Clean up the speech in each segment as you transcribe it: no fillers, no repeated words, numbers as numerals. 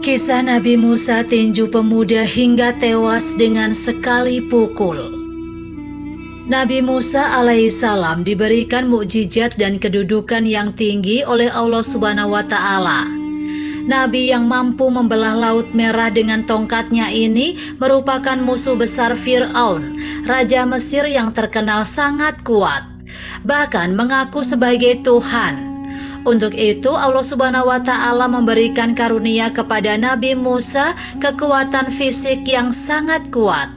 Kisah Nabi Musa tinju pemuda hingga tewas dengan sekali pukul. Nabi Musa alaihissalam diberikan mukjizat dan kedudukan yang tinggi oleh Allah Subhanahu wa Ta'ala. Nabi yang mampu membelah Laut Merah dengan tongkatnya ini merupakan musuh besar Fir'aun, raja Mesir yang terkenal sangat kuat, bahkan mengaku sebagai Tuhan. Untuk itu Allah Subhanahu wa Ta'ala memberikan karunia kepada Nabi Musa kekuatan fisik yang sangat kuat.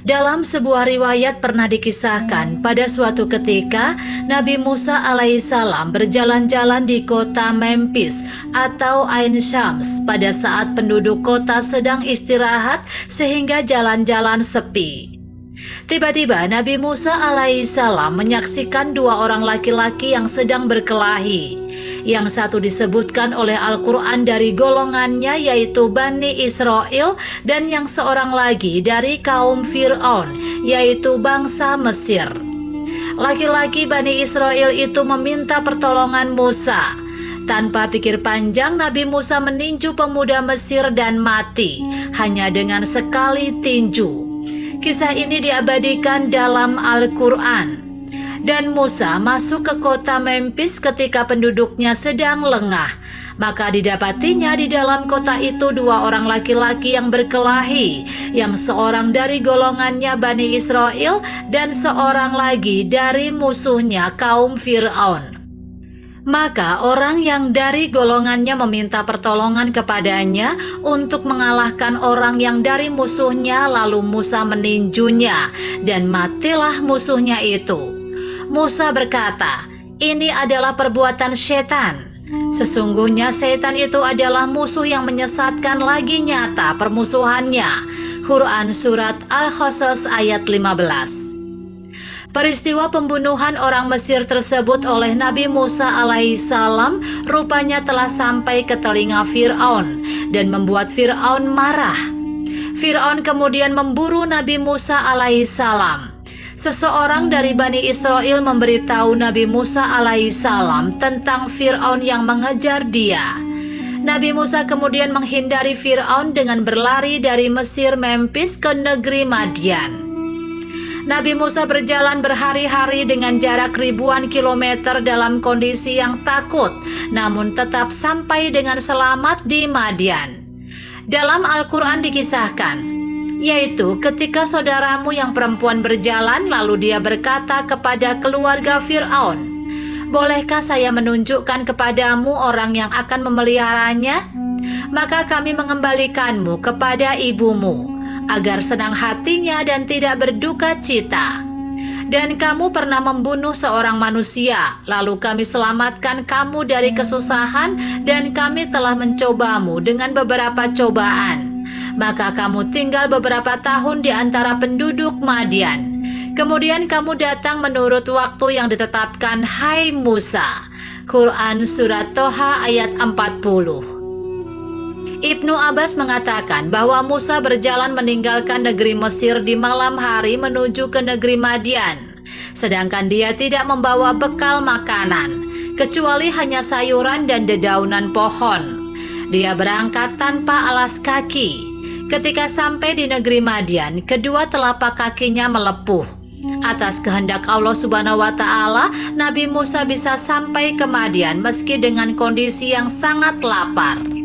Dalam sebuah riwayat pernah dikisahkan pada suatu ketika Nabi Musa alaihissalam berjalan-jalan di kota Memphis atau Ain Syams pada saat penduduk kota sedang istirahat sehingga jalan-jalan sepi. Tiba-tiba Nabi Musa alaihissalam menyaksikan dua orang laki-laki yang sedang berkelahi. Yang satu disebutkan oleh Al-Quran dari golongannya yaitu Bani Israel, dan yang seorang lagi dari kaum Fir'aun yaitu bangsa Mesir. Laki-laki Bani Israel itu meminta pertolongan Musa. Tanpa pikir panjang Nabi Musa meninju pemuda Mesir dan mati hanya dengan sekali tinju. Kisah ini diabadikan dalam Al-Quran. Dan Musa masuk ke kota Memphis ketika penduduknya sedang lengah. Maka didapatinya di dalam kota itu dua orang laki-laki yang berkelahi, yang seorang dari golongannya Bani Israel dan seorang lagi dari musuhnya kaum Fir'aun. Maka orang yang dari golongannya meminta pertolongan kepadanya untuk mengalahkan orang yang dari musuhnya, lalu Musa meninjunya dan matilah musuhnya itu. Musa berkata, "Ini adalah perbuatan setan. Sesungguhnya setan itu adalah musuh yang menyesatkan lagi nyata permusuhannya." Quran Surat Al-Qasas ayat 15. Peristiwa pembunuhan orang Mesir tersebut oleh Nabi Musa alaihissalam rupanya telah sampai ke telinga Fir'aun dan membuat Fir'aun marah. Fir'aun kemudian memburu Nabi Musa alaihissalam. Seseorang dari Bani Israel memberitahu Nabi Musa alaihissalam tentang Fir'aun yang mengejar dia. Nabi Musa kemudian menghindari Fir'aun dengan berlari dari Mesir Memphis ke negeri Madian. Nabi Musa berjalan berhari-hari dengan jarak ribuan kilometer dalam kondisi yang takut, namun tetap sampai dengan selamat di Madian. Dalam Al-Quran dikisahkan, yaitu ketika saudaramu yang perempuan berjalan, lalu dia berkata kepada keluarga Fir'aun, "Bolehkah saya menunjukkan kepadamu orang yang akan memeliharanya? Maka kami mengembalikanmu kepada ibumu, agar senang hatinya dan tidak berduka cita. Dan kamu pernah membunuh seorang manusia, lalu kami selamatkan kamu dari kesusahan, dan kami telah mencobamu dengan beberapa cobaan. Maka kamu tinggal beberapa tahun di antara penduduk Madian. Kemudian kamu datang menurut waktu yang ditetapkan, hai Musa." Quran Surat Toha ayat 40. Ibnu Abbas mengatakan bahwa Musa berjalan meninggalkan negeri Mesir di malam hari menuju ke negeri Madian. Sedangkan dia tidak membawa bekal makanan, kecuali hanya sayuran dan dedaunan pohon. Dia berangkat tanpa alas kaki. Ketika sampai di negeri Madian, kedua telapak kakinya melepuh. Atas kehendak Allah Subhanahu wa Ta'ala, Nabi Musa bisa sampai ke Madian meski dengan kondisi yang sangat lapar.